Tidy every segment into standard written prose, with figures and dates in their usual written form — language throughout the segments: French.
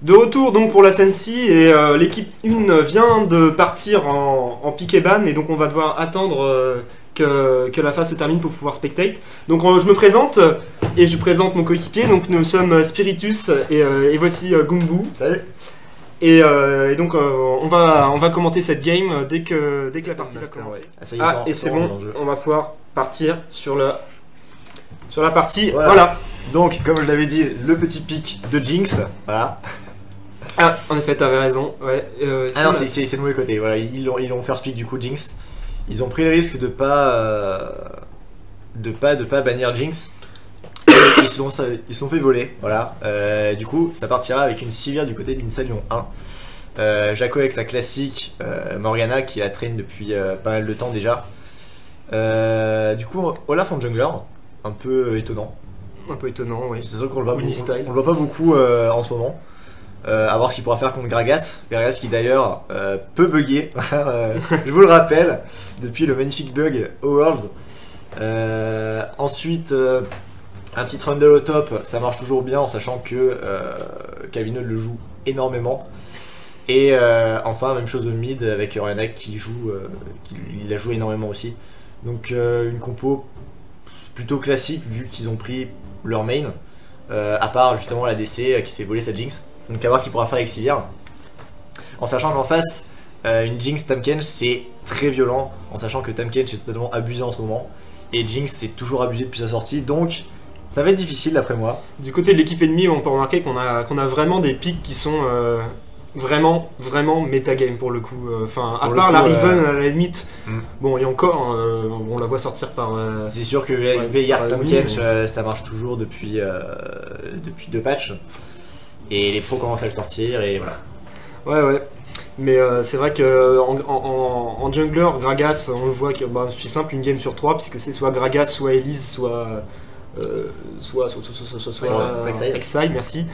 De retour donc pour la Sensi et l'équipe 1 vient de partir en pick et ban et donc on va devoir attendre que la phase se termine pour pouvoir spectate. Donc je me présente et je présente mon coéquipier, donc nous sommes Spiritus et voici Gumbu. Salut. Et donc on va commenter cette game dès que la partie va commencer. Ouais. Ah, ça y est, et c'est bon, on va pouvoir partir sur la partie. Voilà. Voilà. Donc comme je l'avais dit, le petit pic de Jinx, voilà. Ah, en effet, t'avais raison. Ouais. Ah non, c'est le mauvais côté. Voilà, ils l'ont first pick du coup Jinx. Ils ont pris le risque de pas bannir Jinx. Ils se sont fait voler. Voilà. Du coup, ça partira avec une Sivir du côté d'une Lyon 1. Jaco avec sa classique Morgana qui la traîne depuis pas mal de temps déjà. Du coup, Olaf en jungler, un peu étonnant. Un peu étonnant, oui. C'est sûr qu'on le on voit pas beaucoup en ce moment. À voir ce qu'il pourra faire contre Gragas. Gragas qui d'ailleurs peut bugger, je vous le rappelle, depuis le magnifique bug au Worlds. Ensuite, un petit Trundle au top, ça marche toujours bien en sachant que Calvino le joue énormément. Et enfin, même chose au mid avec Orianna qui la joue énormément aussi. Donc une compo plutôt classique vu qu'ils ont pris leur main, à part justement la DC qui se fait voler sa Jinx. Donc à voir ce qu'il pourra faire avec Sivir. En sachant qu'en face, une Jinx Tahm-Kench c'est très violent, en sachant que Tahm-Kench est totalement abusé en ce moment. Et Jinx c'est toujours abusé depuis sa sortie, donc ça va être difficile d'après moi. Du côté de l'équipe ennemie, on peut remarquer qu'on a vraiment des pics qui sont vraiment metagame pour le coup. Enfin, à part la Riven à la limite, bon, et encore, on la voit sortir par. C'est sûr que Veigar Tahm-Kench ça marche toujours depuis 2 patchs. Et les pros commencent à le sortir et voilà. Ouais. Mais c'est vrai que en jungler, Gragas, on le voit que c'est simple, une game sur 3, puisque c'est soit Gragas, soit Elise, soit Rek'Sai, merci.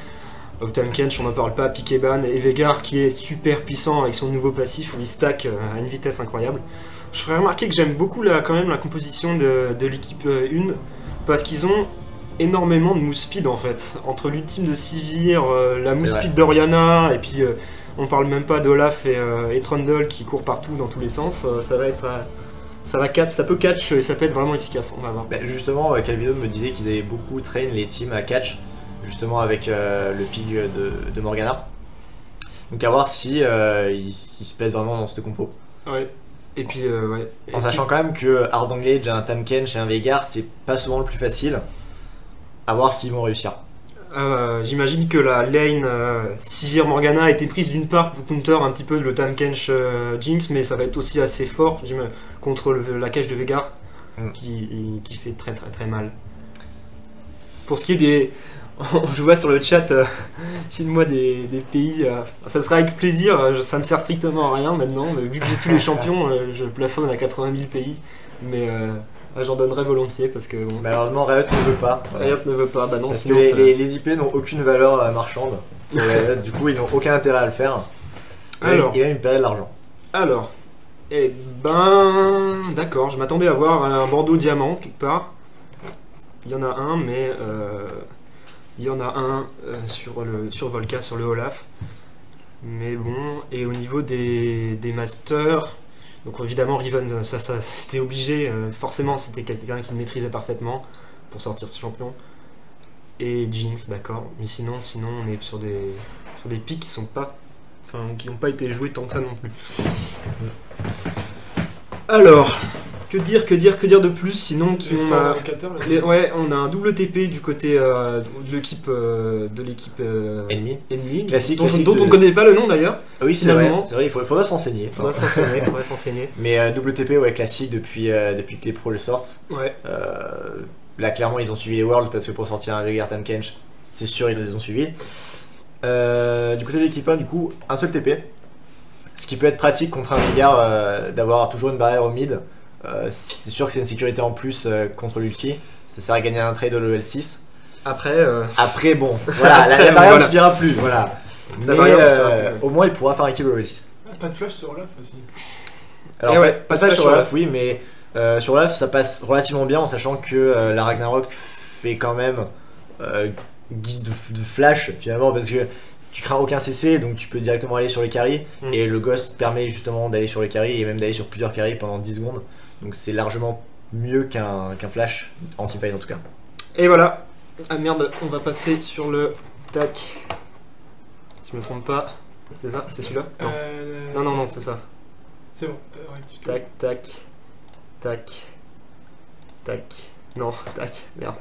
Tahm-Kench, on n'en parle pas, Pikeban et Veigar qui est super puissant avec son nouveau passif où il stack à une vitesse incroyable. Je ferais remarquer que j'aime beaucoup quand même la composition de l'équipe 1 parce qu'ils ont énormément de move speed en fait. Entre l'ultime de Sivir, la move speed d'Orianna et puis on parle même pas d'Olaf et Trundle qui courent partout dans tous les sens, ça peut catch et ça peut être vraiment efficace, on va voir. Bah justement, Calvino me disait qu'ils avaient beaucoup train les teams à catch, justement avec le pick de Morgana. Donc à voir si ils se plaisent vraiment dans cette compo. Ouais. Et puis ouais. En sachant quand même que Hard Engage, un Tahm-Kench et un Veigar, c'est pas souvent le plus facile. À voir s'ils vont réussir. J'imagine que la lane Sivir Morgana a été prise d'une part pour counter un petit peu le Tahm-Kench Jinx, mais ça va être aussi assez fort contre la cache de Veigar qui fait très mal. Pour ce qui est des. Je vois sur le chat, file-moi des pays. Ça serait avec plaisir, ça me sert strictement à rien maintenant, mais vu que j'ai tous les champions, je plafonne à 80 000 pays. Mais. J'en donnerais volontiers parce que. Bon. Malheureusement, Riot ne veut pas. Riot ne veut pas, bah non. Parce que les IP n'ont aucune valeur marchande. Du coup, ils n'ont aucun intérêt à le faire. Alors, il y a une période d'argent. Alors, eh ben. D'accord, je m'attendais à voir un bandeau diamant quelque part. Il y en a un, mais. Il y en a un sur Volca, sur le Olaf. Mais bon, et au niveau des masters. Donc évidemment Riven, ça c'était obligé, forcément c'était quelqu'un qui le maîtrisait parfaitement pour sortir ce champion. Et Jinx, d'accord, mais sinon on est sur des pics qui sont pas, qui n'ont pas été joués tant que ça non plus. Alors, que dire de plus sinon ouais, on a un double TP du côté de l'équipe ennemie classique, dont on ne connaît pas le nom d'ailleurs. Oui, c'est vrai, il faudra se renseigner. Faudra s'enseigner. Mais double TP, ouais, classique depuis que les pros le sortent. Ouais. Là, clairement, ils ont suivi les Worlds parce que pour sortir un Veigar Tahm-Kench, c'est sûr, ils les ont suivis. Du côté de l'équipe 1, du coup, un seul TP. Ce qui peut être pratique contre un Veigar d'avoir toujours une barrière au mid. C'est sûr que c'est une sécurité en plus contre l'ulti. Ça sert à gagner un trade au level 6. Après bon, voilà, la barrière ne suffira plus. Voilà. Mais au moins il pourra faire un kill au level 6. Pas de flash sur Olaf aussi. Alors pas de flash sur Olaf, oui, mais sur Olaf ça passe relativement bien en sachant que la Ragnarok fait quand même guise de flash finalement parce que tu crains aucun CC, donc tu peux directement aller sur les carries. Et le Ghost permet justement d'aller sur les carries et même d'aller sur plusieurs carries pendant 10 secondes. Donc c'est largement mieux qu'un flash, en teamfight en tout cas. Et voilà. Ah merde, on va passer sur le tac. Si je me trompe pas. C'est ça? C'est celui-là? Non, c'est ça. C'est bon, tac, tac, tac, tac. Non, tac, merde.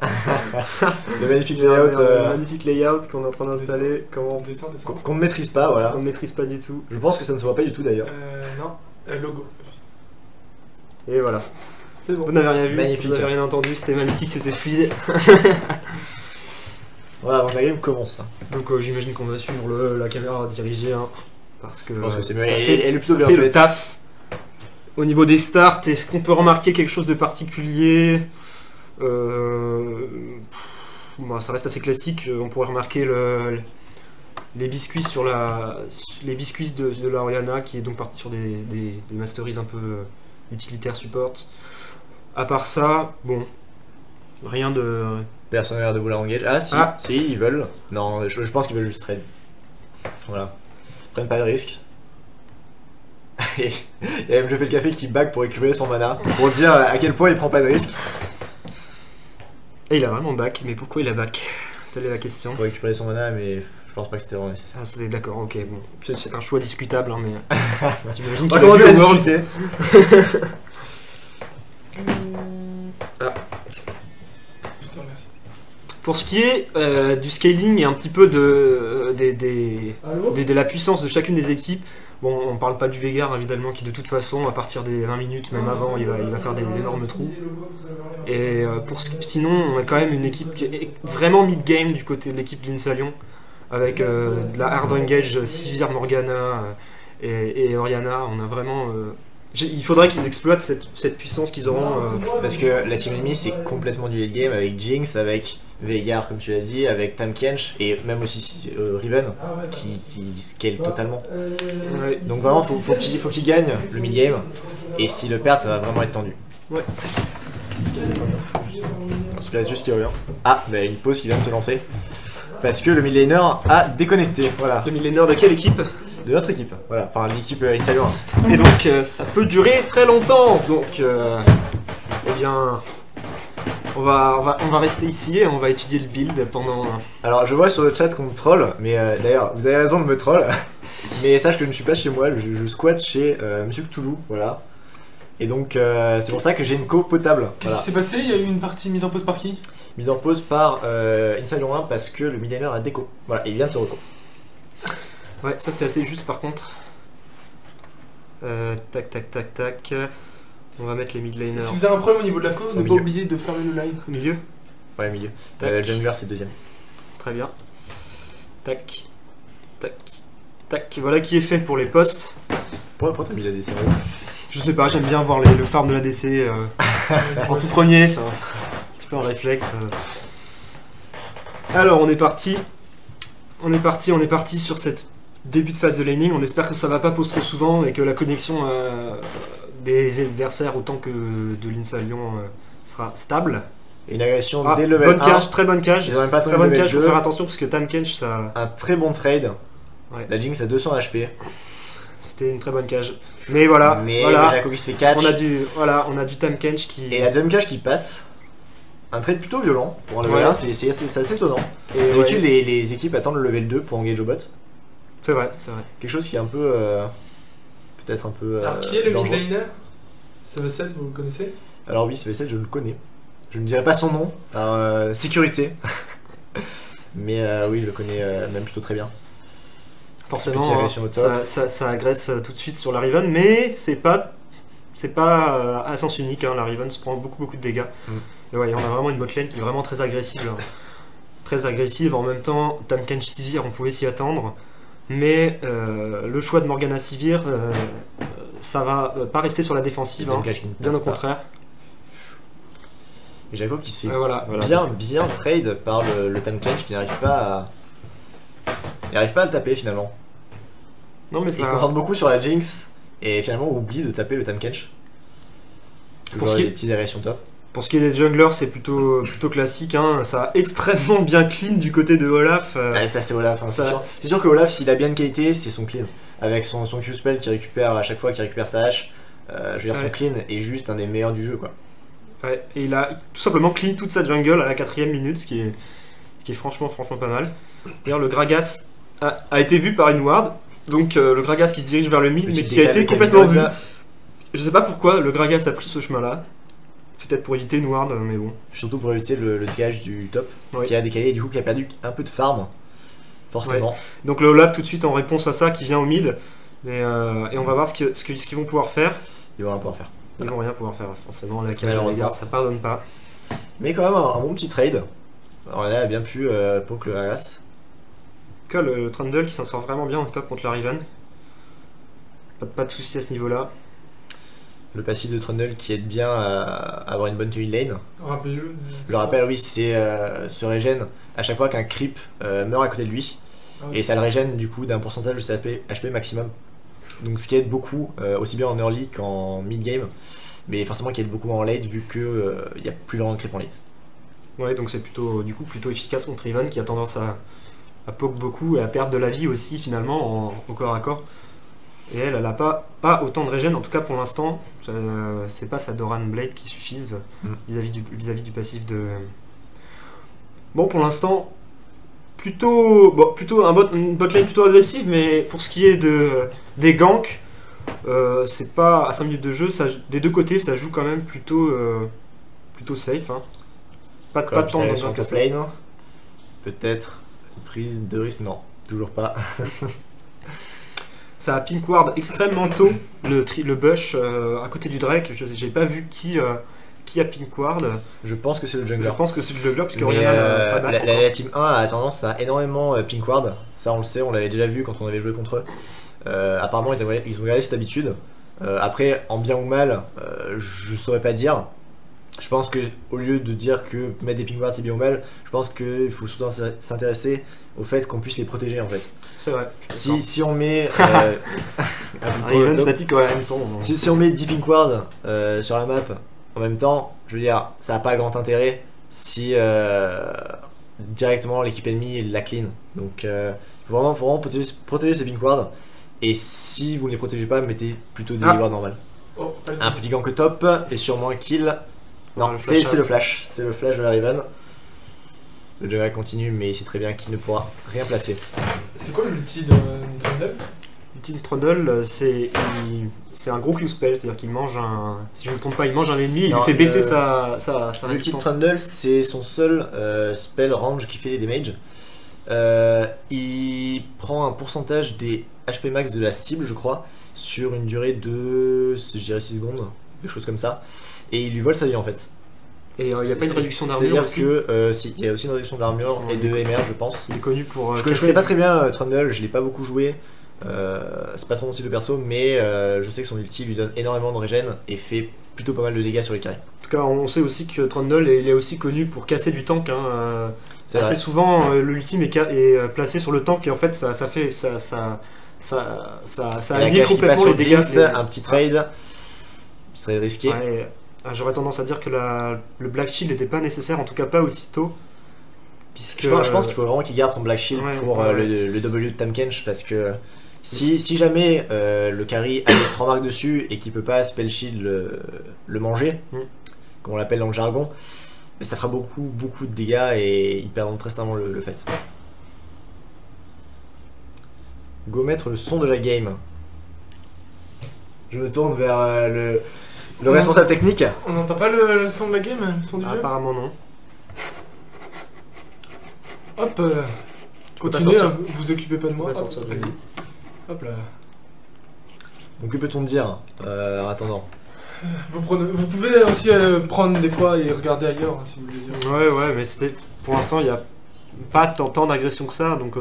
Le magnifique layout, magnifique layout qu'on est en train d'installer. Comment descend. Qu'on ne maîtrise pas, voilà. Qu'on ne maîtrise pas du tout. Je pense que ça ne se voit pas du tout d'ailleurs. Non, logo. Et voilà. C'est bon. Vous n'avez rien vu, magnifique. vous n'avez rien entendu, c'était magnifique, c'était fluide. Voilà, donc la game commence. Donc j'imagine qu'on va suivre la caméra dirigée, hein, parce que, Je pense que c'est mieux. ça Elle est plutôt bien fait le faite. taf. Au niveau des starts, est-ce qu'on peut remarquer quelque chose de particulier? Bon, ça reste assez classique. On pourrait remarquer les biscuits de la Oriana, qui est donc parti sur des masteries un peu utilitaires support. À part ça, bon, rien de... Personne n'a l'air de vouloir engage. Si, ils veulent. Non, je pense qu'ils veulent juste trade. Voilà. Ils prennent pas de risque. Et il y a même Je fais le café qui back pour récupérer son mana, pour dire à quel point il prend pas de risque. Et il a vraiment back, mais pourquoi il a back? Telle est la question. Pour récupérer son mana, mais je pense pas que c'était vraiment nécessaire. Ah, c'est d'accord, ok, bon. C'est un choix discutable, hein, mais... J'imagine On qu'il va a commencer vu à au World. discuter. Putain, merci. Pour ce qui est du scaling et un petit peu de la puissance de chacune des équipes, bon, on parle pas du Veigar évidemment, qui de toute façon, à partir des 20 minutes, même avant, il va faire des énormes trous. Et sinon, on a quand même une équipe qui est vraiment mid-game du côté de l'équipe Linsa Lyon, avec de la hard engage, Sivir, Morgana et Oriana. On a vraiment... il faudrait qu'ils exploitent cette puissance qu'ils auront. Parce que la team ennemie c'est complètement du late game avec Jinx, avec Veigar comme tu l'as dit, avec Tahm Kench et même aussi Riven qui scale totalement. Ouais. Donc vraiment faut qu'ils gagnent le mid game et s'ils le perdent ça va vraiment être tendu. Ouais. Spiritus qui revient. Ah, bah une pause qui vient de se lancer. Parce que le mid laner a déconnecté, voilà. Le millénaire de quelle équipe? De notre équipe, voilà, enfin l'équipe Insider. Et donc ça peut durer très longtemps. Donc eh bien on va rester ici et on va étudier le build pendant... Alors je vois sur le chat qu'on me troll, mais d'ailleurs vous avez raison de me troll. Mais sache que je ne suis pas chez moi, je squatte chez Monsieur Cthulhu, voilà. Et donc c'est pour ça que j'ai une co potable. Qu'est-ce qui s'est passé? Il y a eu une partie mise en pause par qui? Mise en pause par Insider 1 parce que le mid-laner a déco. Voilà, et il vient de se reco. Ouais, ça c'est assez juste par contre. Tac, tac, tac, tac. On va mettre les mid laners Si vous avez un problème au niveau de la cause, Au ne pas milieu. oublier de fermer le live. au milieu. Ouais, milieu. Tac. Jungler c'est deuxième. Très bien. Tac, tac, tac. Voilà qui est fait pour les postes. Pourquoi t'as mis la DC? Je sais pas, j'aime bien voir le farm de la DC en tout premier, ça. Un petit peu en réflexe. Alors on est parti. On est parti sur cette début de phase de laning. On espère que ça va pas pause trop souvent et que la connexion des adversaires autant que de l'Insa Lyon sera stable. Une agression Ah, dès level bonne 1. cage, très bonne cage. Ils ont même pas Très attendu bonne level cage, faut 2. faire attention parce que Tahm Kench, ça... Un très bon trade. Ouais. La Jinx a 200 HP. C'était une très bonne cage. Mais voilà, Mais voilà. Jaco qui se fait catch. On a du Tahm Kench qui... Et la deuxième cage qui passe. Un trade plutôt violent pour un level Ouais. 1, c'est assez étonnant. Et D'habitude ouais, les équipes attendent le level 2 pour engage au bot. c'est vrai, c'est vrai. Quelque chose qui est un peu... peut-être un peu Alors qui est le mid dangereux. laner? CV7, vous le connaissez? Alors oui, CV7 je le connais. Je ne dirai pas son nom, par sécurité. Mais oui, je le connais même plutôt très bien. Forcément, Petite agression au top. ça agresse tout de suite sur la Riven, mais c'est pas à sens unique, hein. La Riven se prend beaucoup de dégâts. Et ouais, on a vraiment une botlane qui est vraiment très agressive. Hein. Très agressive, en même temps, Tahm Kench Sivir, on pouvait s'y attendre. Mais le choix de Morgana Sivir, ça va pas rester sur la défensive, Deuxième hein. cage qui ne Bien passe au pas. contraire. Et Jaco qui se fait Voilà. bien trade par le Tahm Kench qui n'arrive pas à le taper finalement. Non mais Il se ça... concentre beaucoup sur la Jinx et finalement oublie de taper le Tahm Kench. Pour Pour ce qui est- des petites agressions top. Pour ce qui est des junglers, c'est plutôt classique. Hein. Ça a extrêmement bien clean du côté de Olaf. Ah, ça c'est Olaf, hein, ça- c'est sûr que Olaf, s'il a bien une qualité, c'est son clean. Avec son Q-spell qui récupère à chaque fois qu'il récupère sa hache, je veux dire, son Ouais. clean est juste un des meilleurs du jeu, quoi. Ouais, et il a tout simplement clean toute sa jungle à la 4ème minute, ce qui est franchement pas mal. D'ailleurs, le Gragas a été vu par une ward, donc le Gragas qui se dirige vers le mid, Petit mais qui a décalé été complètement vu. Kevin, Je sais pas pourquoi le Gragas a pris ce chemin-là. Peut-être pour éviter une ward, mais bon. surtout pour éviter le décalage du top, Ouais. qui a décalé et du coup qui a perdu un peu de farm, forcément. Donc le Olaf tout de suite en réponse à ça qui vient au mid, et on va voir ce qu'ils vont pouvoir faire. Il va rien pouvoir faire. Ils vont rien pouvoir faire, forcément. La caméra, Malheureusement. les gars, ça pardonne pas. Mais quand même un bon petit trade. Alors là, a bien pu poke le Gragas. En tout cas, le Trundle qui s'en sort vraiment bien en top contre la Riven. Pas de soucis à ce niveau-là. Le passif de Trundle qui aide bien à avoir une bonne tenue de lane. Rappelez-le. Le rappel, oui, c'est se régène à chaque fois qu'un creep meurt à côté de lui. Ah, Et ça le régène du coup d'un pourcentage de ses HP maximum. Donc ce qui aide beaucoup, aussi bien en early qu'en mid game. Mais forcément qui aide beaucoup en late vu que il n'y a plus vraiment de creep en late. Ouais, donc c'est plutôt efficace contre Riven qui a tendance à poke beaucoup et à perdre de la vie aussi finalement au corps à corps. Et elle a pas autant de régène, en tout cas pour l'instant. C'est pas sa Doran Blade qui suffise vis-à-vis du passif de. Bon, pour l'instant, plutôt une botlane plutôt agressive, mais pour ce qui est des ganks, c'est pas à 5 minutes de jeu, des deux côtés ça joue quand même plutôt safe. Hein. Pas de temps de sur gank top à ça. lane. Peut-être une prise de risque, non, toujours pas. Ça a pink ward extrêmement tôt, le bush à côté du Drake. J'ai pas vu qui a pink ward. Je pense que c'est le jungler. Je pense que c'est le jungler, parce que Mais, Oriana n'a pas back encore. la team 1 a tendance à énormément pink ward. Ça on le sait, on l'avait déjà vu quand on avait joué contre eux. Apparemment ils ont gardé cette habitude. Après, en bien ou mal, je saurais pas dire. Je pense que au lieu de dire que mettre des pink wards c'est bien ou mal, je pense qu'il faut surtout s'intéresser au fait qu'on puisse les protéger en fait. C'est vrai. Si on met Riven statique en même temps. Donc. si on met 10 pink wards sur la map en même temps, je veux dire, ça n'a pas grand intérêt si directement l'équipe ennemie la clean. Donc il faut vraiment protéger ces pink wards. Et si vous ne les protégez pas, mettez plutôt des wards normales. Oh, pas le Un petit gank top et sûrement un kill. Non, le c'est flash le flash. C'est le flash de la Riven. Le jungler continue, mais il sait très bien qu'il ne pourra rien placer. C'est quoi l'ulti de Trundle? Team Trundle, c'est un gros Q-spell, c'est-à-dire qu'il mange un. Si je ne me trompe pas, il mange un ennemi et il Non, lui fait baisser le- sa Le type résistance. Trundle, c'est son seul spell range qui fait les damages. Il prend un pourcentage des HP max de la cible, je crois, sur une durée de, je dirais 6 secondes, quelque chose comme ça. Et il lui vole sa vie en fait. Et il n'y a pas une réduction d'armure C'est-à-dire aussi. que, si, il y a aussi une réduction d'armure Parce et de MR, je pense. Il est connu pour. Je connais pas très bien Trundle, je l'ai pas beaucoup joué. C'est pas trop mon style de perso, mais je sais que son ulti lui donne énormément de régène et fait plutôt pas mal de dégâts sur les carrés. En tout cas, on sait aussi que Trundle, il est aussi connu pour casser du tank. Hein. C'est Assez vrai. Ah, souvent, l'ultime est placé sur le tank et en fait, ça Il annule y a Clash qui passe complètement sur les dégâts. Jinx, un petit trade risqué. Ouais, j'aurais tendance à dire que le Black Shield n'était pas nécessaire, en tout cas pas aussitôt. Puisque, Je pense qu'il faut vraiment qu'il garde son Black Shield ouais, pour ouais. le W de Tahm-Kench parce que si jamais le carry a 3 marques dessus et qu'il peut pas spell shield le manger, comme on l'appelle dans le jargon, mais ça fera beaucoup de dégâts et ils perdront très certainement le fait. Go mettre le son de la game. Je me tourne vers le responsable technique. On n'entend pas le son de la game, le son du jeu? apparemment non. Hop, peux pas continuez, sortir. hein, vous occupez pas de moi. On va Hop, sortir de vas-y. lui. Hop là. Donc que peut-on dire en attendant? Vous pouvez aussi prendre des fois et regarder ailleurs hein, si vous le désirez. Ouais, mais c'était pour l'instant, il n'y a pas tant d'agression que ça, donc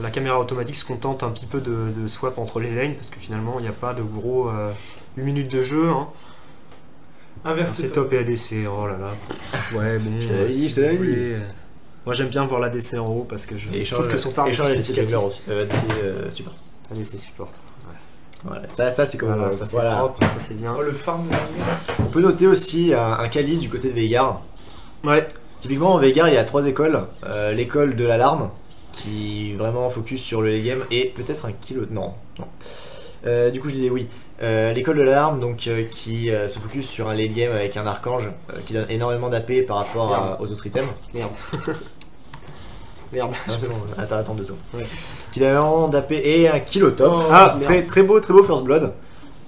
la caméra automatique se contente un petit peu de swap entre les lanes parce que finalement, il n'y a pas de gros 8 minutes de jeu. Hein. Inversé. C'est top et ADC, oh là là. Ouais, bon. Je te l'avais dit, si je te l'avais vous dit. voulez, moi j'aime bien voir l'ADC en haut parce que je Et trouve que son farm est échange plus avec significatif. jungler aussi. DC support. ADC support. Ouais. Voilà, ça c'est comme Voilà, ça c'est voilà. propre, ça c'est bien. Oh, le farm de l'armée. On peut noter aussi un calice du côté de Veigar. Ouais, Typiquement en Veigar il y a 3 écoles. L'école de l'alarme qui vraiment focus sur le late game et peut-être un kilo. Non. Du coup je disais oui. L'école de l'alarme donc qui se focus sur un late game avec un archange qui donne énormément d'AP par rapport aux autres items. merde. Merde. Non, c'est bon, attends 2 secondes. Ouais. Qui donne énormément d'AP et un kill au top. Oh, Ah, très beau first blood.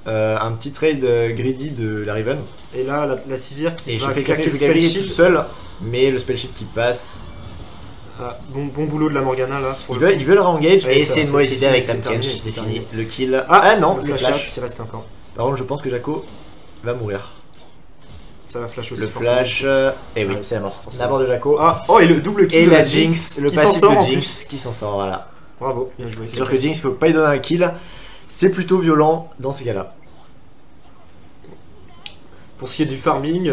Un petit trade greedy de la Riven. Et là, la Sivir qui Et je va fais claquer le café spell tout shield. seul, mais le spell shield qui passe. Ah, bon boulot de la Morgana là. Pour Ils veulent re-engage Ouais, et ça, c'est une c'est mauvaise idée avec fini, Tahm c'est Kench, terminé, c'est c'est fini. terminé. Le kill. Ah, Non, le le flash flash. up qui reste encore. Par contre, je pense que Jaco va mourir. Ça va flash aussi. Le forcément. flash, et oui, Ouais, c'est la mort. forcément. La mort de Jaco. Ah, oh, et le double kill Et de la Jinx, le qui s'en passif sort en de plus. Jinx qui s'en sort, voilà. Bravo, bien joué. C'est sûr que Jinx, il faut pas lui donner un kill. C'est plutôt violent dans ces cas-là. Pour ce qui est du farming,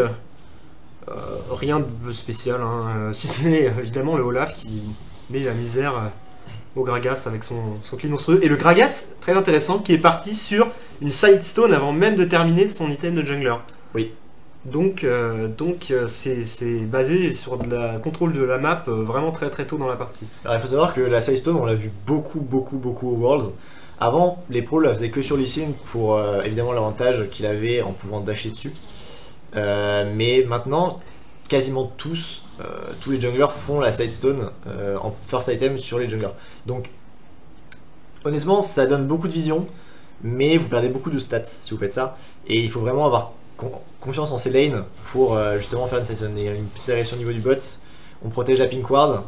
rien de spécial, hein, si ce n'est évidemment le Olaf qui met la misère au Gragas avec son clean monstrueux. Et le Gragas, très intéressant, qui est parti sur une side stone avant même de terminer son item de jungler. Oui. Donc c'est basé sur de la contrôle de la map vraiment très très tôt dans la partie. Alors il faut savoir que la Sidestone, on l'a vu beaucoup au Worlds. Avant, les pros la faisaient que sur Lee Sin pour évidemment l'avantage qu'il avait en pouvant dasher dessus. Mais maintenant, quasiment tous les junglers font la Sidestone en first item sur les junglers. Donc honnêtement, ça donne beaucoup de vision, mais vous perdez beaucoup de stats si vous faites ça. Et il faut vraiment avoir confiance en ces lanes pour justement faire une Sidestone. Il y a une petite variation au niveau du bot. On protège la pink ward,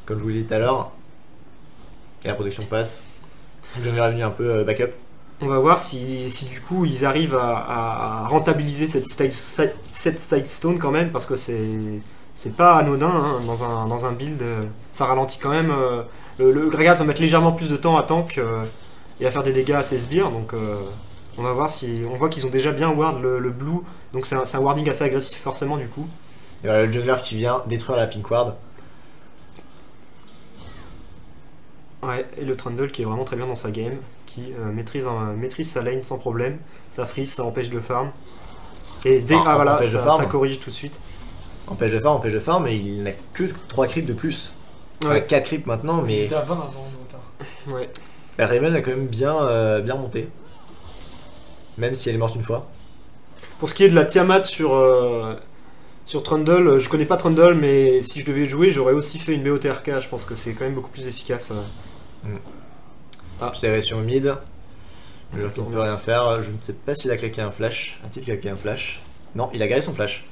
comme je vous l'ai dit tout à l'heure. Et la protection passe. Le jungler est venu un peu backup. On va voir si du coup ils arrivent à rentabiliser cette side stone quand même, parce que c'est pas anodin hein, dans un build. Ça ralentit quand même. Le Gragas va mettre légèrement plus de temps à tank et à faire des dégâts à ses sbires. Donc on va voir si. On voit qu'ils ont déjà bien ward le blue. Donc c'est un warding assez agressif forcément du coup. Et voilà le jungler qui vient détruire la pink ward. Ouais, et le Trundle qui est vraiment très bien dans sa game, qui maîtrise sa lane sans problème, ça freeze, ça empêche de farm. Et dès Enfin, voilà, empêche de ça farm. corrige tout de suite. Empêche de farm, mais il n'a que 3 creeps de plus. Enfin, Ouais. 4 creeps maintenant, Il mais était à 20 avant, donc, Ouais. la Raven a quand même bien monté. Même si elle est morte une fois. Pour ce qui est de la Tiamat sur Trundle, je connais pas Trundle, mais si je devais jouer, j'aurais aussi fait une BOTRK, je pense que c'est quand même beaucoup plus efficace. Ah. Plus agression au mid. Le joueur qui ne peut Merci. rien faire. Je ne sais pas s'il a claqué un flash. A-t-il claqué un flash? Non, il a garé son flash.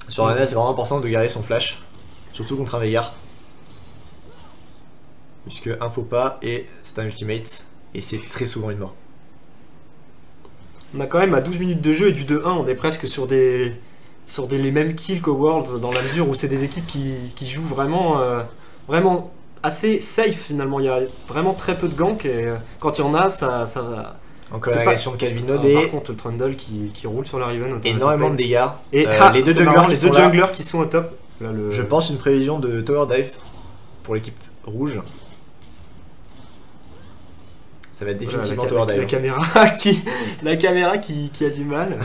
Sur Arena, c'est vraiment important de garer son flash. Surtout contre un Veigar. Puisque un faux pas et c'est un ultimate. Et c'est très souvent une mort. On a quand même à 12 minutes de jeu et du 2-1, on est presque sur les mêmes kills qu'au Worlds, dans la mesure où c'est des équipes qui jouent vraiment assez safe finalement. Il y a vraiment très peu de gank et quand il y en a, ça va. Encore C'est une pas- agression de Calvin Par et contre, le Trundle qui roule sur la Riven. au top énormément de lane. dégâts. Et les deux c'est marrant, junglers les qui deux sont là. junglers qui sont au top. Là, Je pense une prévision de Tower Dive pour l'équipe rouge. Ça va être Voilà, définitivement la, Tower la Dive. caméra qui a du mal.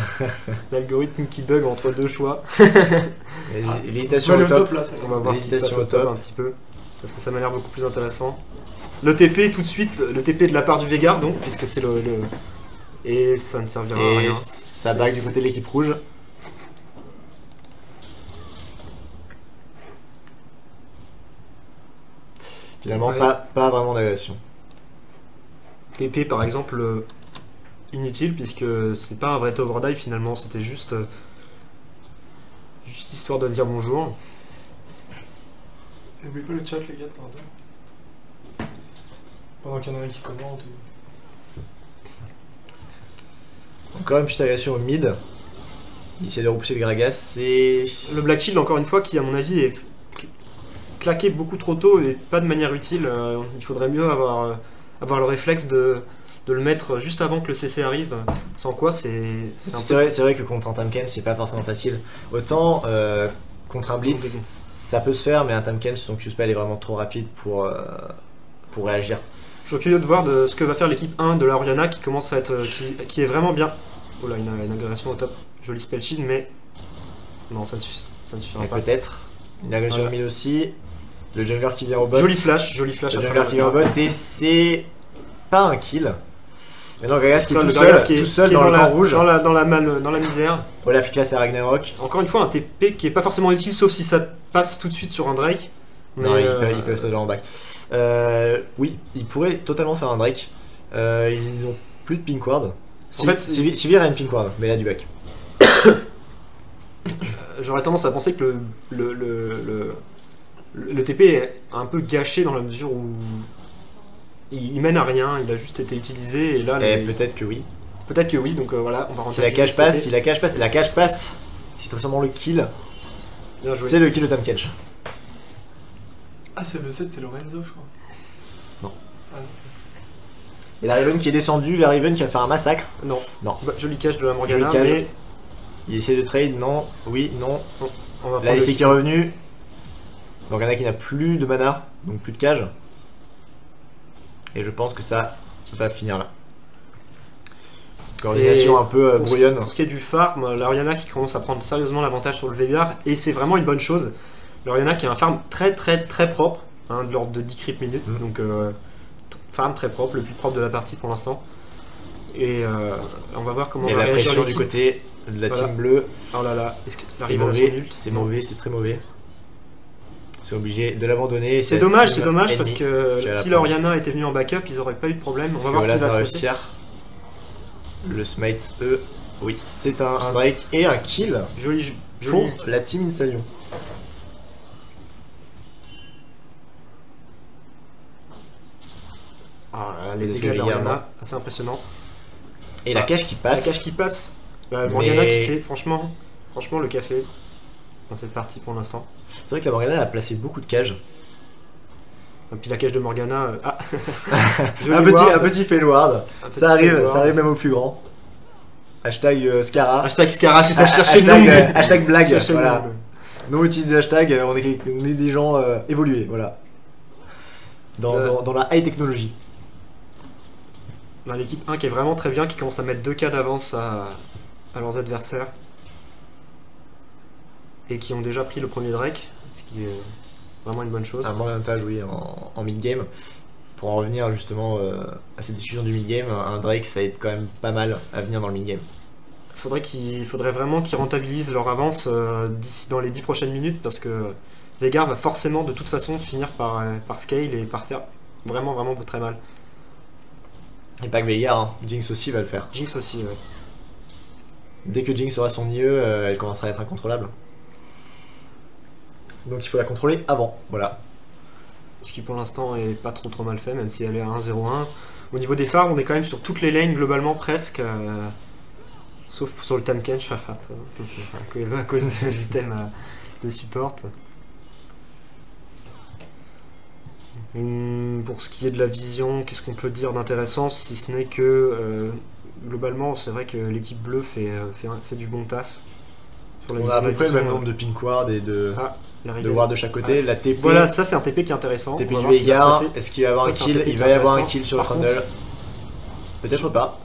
L'algorithme qui bug entre deux choix. L'hésitation le au top. top là, ça On va voir ce qui se passe L'hésitation au au top top. un petit peu. Parce que ça m'a l'air beaucoup plus intéressant. Le TP tout de suite, le TP de la part du Veigar donc, puisque c'est le. Et ça ne servira à Et rien. ça bague du côté de l'équipe rouge. Finalement, Ouais. pas vraiment d'agression. TP par exemple inutile puisque c'est pas un vrai tower dive finalement, c'était juste histoire de dire bonjour. N'oubliez pas le chat, les gars, de temps en temps. Pendant qu'il y en a un qui commente. Encore une petite agression au mid. Il essaie de repousser le Gragas. C'est. Le Black Shield encore une fois qui à mon avis est claqué beaucoup trop tôt et pas de manière utile. Il faudrait mieux avoir le réflexe de le mettre juste avant que le CC arrive. Sans quoi c'est un C'est vrai que contre un Tahm c'est pas forcément facile. Autant contre un Blitz, ça peut se faire, mais un Tahm son Q-spell est vraiment trop rapide pour réagir. Je suis curieux de voir de ce que va faire l'équipe 1 de la Oriana qui commence à être. Qui est vraiment bien. Oh là, une agression au top. Joli spell shield, mais. Non, ça ne suffira Et pas. peut-être une agression Voilà. mid aussi. Le jungler qui vient au bot. Joli flash Le à jungler travers qui le vient au gars. bot et c'est pas un kill. Maintenant Gragas qui est Le tout Gragas seul, qui est dans le camp rouge. dans la misère. Olaf qui casse à Ragnarok. Encore une fois, un TP qui est pas forcément utile, sauf si ça passe tout de suite sur un Drake. Non, Mais, ils peuvent totalement back. Oui, ils pourraient totalement faire un Drake. Ils n'ont plus de pink ward. En fait, Sivir a une pink ward, mais il a du back. J'aurais tendance à penser que le TP est un peu gâché dans la mesure où il mène à rien, il a juste été utilisé et là Et peut-être que oui. peut-être que oui, donc voilà, on va Si la cage passe, la cage passe, c'est très sûrement le kill. Bien joué. C'est le kill de Tahm Kench. Ah, c'est V7, c'est Lorenzo, je crois. Non. Ah, non. Et la Riven qui est descendue, la Riven qui va faire un massacre. Non. Non. Bah, joli cache de la Morgana, Joli cache. mais Il essaie de trade, non, oui, non. on va Là, prendre il le sait qui est revenu. Morgana qui n'a plus de mana, donc plus de cage. Et je pense que ça va finir là. Coordination Et un peu Pour brouillonne. ce qui est du farm, l'Ariana qui commence à prendre sérieusement l'avantage sur le Veigar, et c'est vraiment une bonne chose. L'Ariana qui a un farm très propre, hein, de l'ordre de 10 creep minutes, donc farm très propre, le plus propre de la partie pour l'instant. Et on va voir comment Et va la réagir pression du l'équipe. côté de la Voilà. team bleue, Oh là là, est-ce que c'est arrive à son mauvais, ult c'est mauvais, c'est très mauvais. C'est obligé de l'abandonner. C'est la dommage, team parce ennemie que qui va la si prendre. l'Oriana était venue en backup, ils auraient pas eu de problème. On Parce va que voir ce qui Olaf va va se passer. réussir. Le smite, oui, c'est un break et un kill Joli. pour la team Insalion. Ah, là, les Les dégâts de Veigar, l'Oriana, assez impressionnant. Et la cage qui La passe. cage qui passe. Bah, Mais- Morgana qui fait, franchement le café dans cette partie pour l'instant. C'est vrai que la Morgana a placé beaucoup de cages. Et puis la cage de Morgana. Ah Un petit fail-ward. Un petit Ça arrive fail-ward. même au plus grand. Hashtag Scara. Hashtag Scara, c'est ça, je cherchais le Hashtag, nom. hashtag blague. Je cherchais le Voilà. nom. Non, utilise des hashtags, on est des gens évolués, voilà. Dans la high technologie. On a l'équipe 1 qui est vraiment très bien, qui commence à mettre 2K d'avance à leurs adversaires. Et qui ont déjà pris le premier Drake, ce qui est vraiment une bonne chose. Un bon avantage, oui, en mid-game. Pour en revenir justement à cette discussion du mid-game, un Drake ça aide quand même pas mal à venir dans le mid-game. Faudrait vraiment qu'ils rentabilisent leur avance dans les 10 prochaines minutes parce que Veigar va forcément de toute façon finir par scale et par faire vraiment très mal. Et pas que Veigar, hein. Jinx aussi va le faire. Jinx aussi, ouais. Dès que Jinx aura son IE, elle commencera à être incontrôlable. Donc il faut la contrôler avant, voilà. Ce qui pour l'instant est pas trop mal fait, même si elle est à 1-0-1. Au niveau des phares, on est quand même sur toutes les lanes globalement presque. Sauf sur le Tahm Kench, à cause de l'item des supports. Pour ce qui est de la vision, qu'est-ce qu'on peut dire d'intéressant, si ce n'est que globalement, c'est vrai que l'équipe bleue fait du bon taf. Sur la On a à peu près le même vision, nombre de pink ward et de l'arrivée. ward de chaque côté. La TP, Voilà, ça c'est un TP qui est intéressant. TP On va du voir ce qui va se Veigar, passer. est-ce qu'il va y avoir Ça, un c'est un kill? TP Il va y avoir un intéressant. kill sur le Par Trundle. Peut-être pas.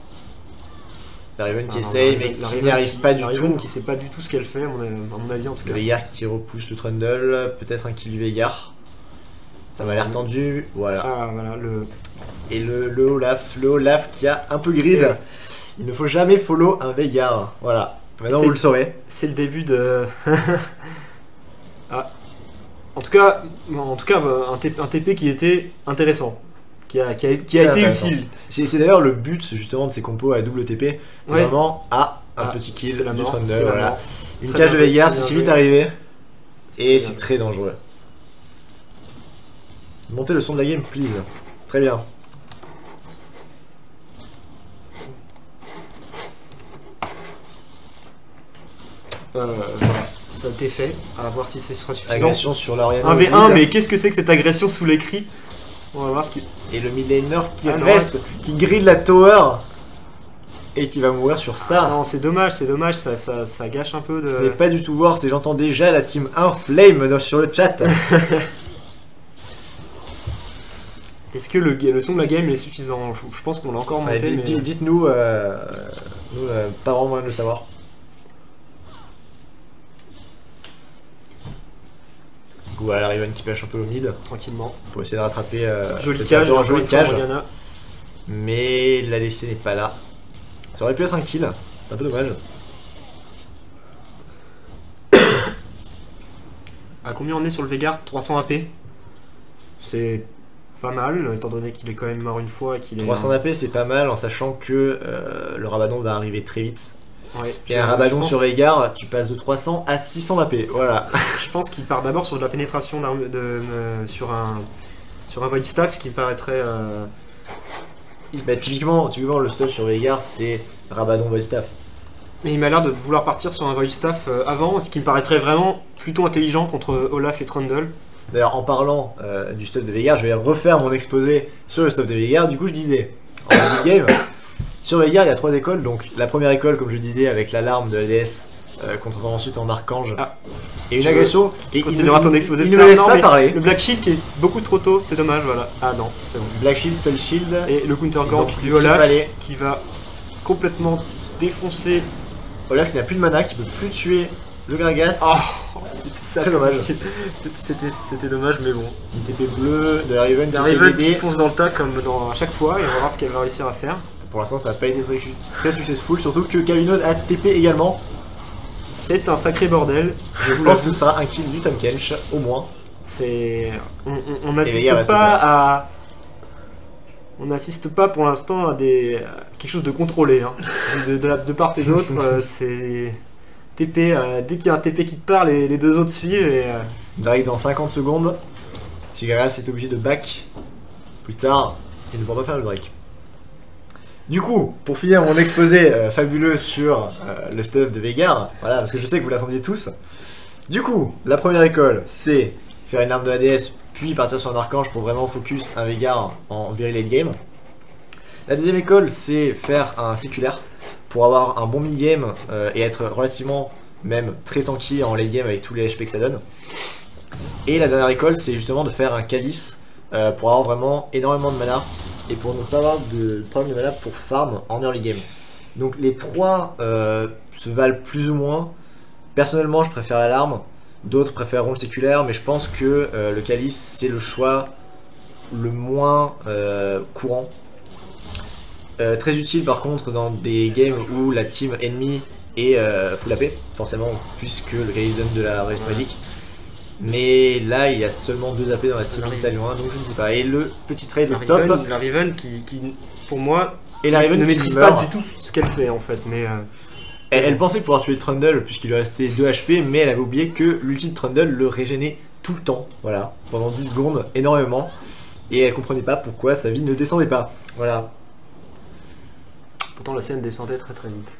La Riven qui Ah, essaye, la mais Riven qui n'y arrive pas du la Riven tout. qui sait pas du tout ce qu'elle fait, à mon avis en tout Le cas. Veigar qui repousse le Trundle, peut-être un kill du Veigar. Ça m'a l'air tendu, voilà. Ah voilà, Et le Olaf qui a un peu grid. Et- Il ne faut jamais follow un Veigar, voilà. Maintenant vous le saurez. c'est le début de. Ah. En tout cas, un TP qui était intéressant, qui a été intéressant. utile. C'est d'ailleurs le but justement de ces compos à double TP. C'est Ouais. vraiment un Ah, petit kill c'est la du mort, Trundle, c'est la voilà. mort. Une Très cage de bien joué, Veigar, très c'est bien si vite joué. arrivé. C'est Et très c'est bien très dangereux. Montez le son de la game, please. Très bien. Voilà, ça a été fait. À voir si ce sera suffisant. Agression sur l'Oriana. 1v1, mais qu'est-ce que c'est que cette agression sous les cris? On va voir ce qui. Et le mid laner qui Ah non, reste, qui grille la tower. Et qui va mourir sur ça. Ah non, c'est dommage, ça gâche un peu de. Ce n'est pas du tout worse et j'entends déjà la team 1 Flame sur le chat. Est-ce que le son de la game est suffisant? Je pense qu'on l'a encore monté. Allez, mais... dites-nous, nous, pas vraiment moyen de le savoir. Du coup, voilà, la Riven qui pêche un peu au mid Tranquillement. pour essayer de rattraper. Joli cette cage, victoire, encore joli une fois, cage. Morgana. Mais l'ADC n'est pas là. Ça aurait pu être un kill, c'est un peu dommage. À combien on est sur le Veigar? 300 AP. C'est pas mal, étant donné qu'il est quand même mort une fois et qu'il est... 300 AP c'est pas mal en sachant que le Rabadon va arriver très vite. Ouais, Et un Rabadon sur Veigar, tu passes de 300 à 600 d'AP, voilà. Je pense qu'il part d'abord sur de la pénétration sur un Void Staff, ce qui me paraîtrait... Bah, typiquement, le stuff sur Veigar c'est Rabadon Void Staff. Mais il m'a l'air de vouloir partir sur un Void Staff avant, ce qui me paraîtrait vraiment plutôt intelligent contre Olaf et Trundle. D'ailleurs, en parlant du stuff de Veigar, je vais refaire mon exposé sur le stuff de Veigar. Du coup, je disais, en début de game, sur Veigar, il y a 3 écoles. Donc, la première école, comme je disais, avec l'alarme de la DS, qu'on transforme ensuite en archange. Ah. Et une agression. Et Continuera ton exposé. Il ne me laisse pas parler. Le Black Shield qui est beaucoup trop tôt, c'est dommage, voilà. Ah non, c'est bon. Black Shield, Spell Shield. Et le counter Ils ont gank pris du ce qu'il Olaf fallait. qui va complètement défoncer. Olaf qui n'a plus de mana, qui peut plus tuer le Gragas. Oh, c'était Très dommage. C'était dommage, mais bon. Une TP bleue de la Riven qui La essaie Riven qui d'aider. fonce dans le tas comme à chaque fois, et on va voir ce qu'elle va réussir à faire. Pour l'instant, ça n'a pas été très successful, surtout que Kalinod a TP également. C'est un sacré bordel. Je pense que ça sera un kill du Tahm Kench, au moins. C'est. On les n'assiste gars restent pas ouverts. à. On n'assiste pas pour l'instant à quelque chose de contrôlé. Hein. De part et d'autre, c'est. TP, dès qu'il y a un TP qui te parle, les deux autres suivent et. Il arrive dans 50 secondes. Si Gragas est obligé de back plus tard, il ne pourra pas faire le break. Du coup, pour finir mon exposé fabuleux sur le stuff de Veigar, voilà, parce que je sais que vous l'attendiez tous. Du coup, la première école, c'est faire une arme de ADS, puis partir sur un archange pour vraiment focus un Veigar en very late game. La deuxième école, c'est faire un séculaire pour avoir un bon mid-game et être relativement, même très tanky en late game avec tous les HP que ça donne. Et la dernière école, c'est justement de faire un calice pour avoir vraiment énormément de mana et pour ne pas avoir de problème de mana pour farm en early game. Donc les trois se valent plus ou moins. Personnellement, je préfère l'alarme, d'autres préféreront le séculaire, mais je pense que le calice c'est le choix le moins courant. Très utile par contre dans des games où la team ennemie est full AP, forcément, puisque le calice donne de la résistance magique. Mais là, il y a seulement 2 AP dans la team Inside 1, donc je ne sais pas. Et le petit trade au top. La Riven qui, pour moi, Et la Riven ne qui maîtrise meurt. pas du tout ce qu'elle fait en fait. Mais Elle pensait pouvoir tuer le Trundle puisqu'il lui restait 2 HP, mais elle avait oublié que l'ulti de Trundle le régénait tout le temps, voilà, pendant 10 secondes, énormément. Et elle comprenait pas pourquoi sa vie ne descendait pas. Voilà. pourtant la scène descendait très très vite.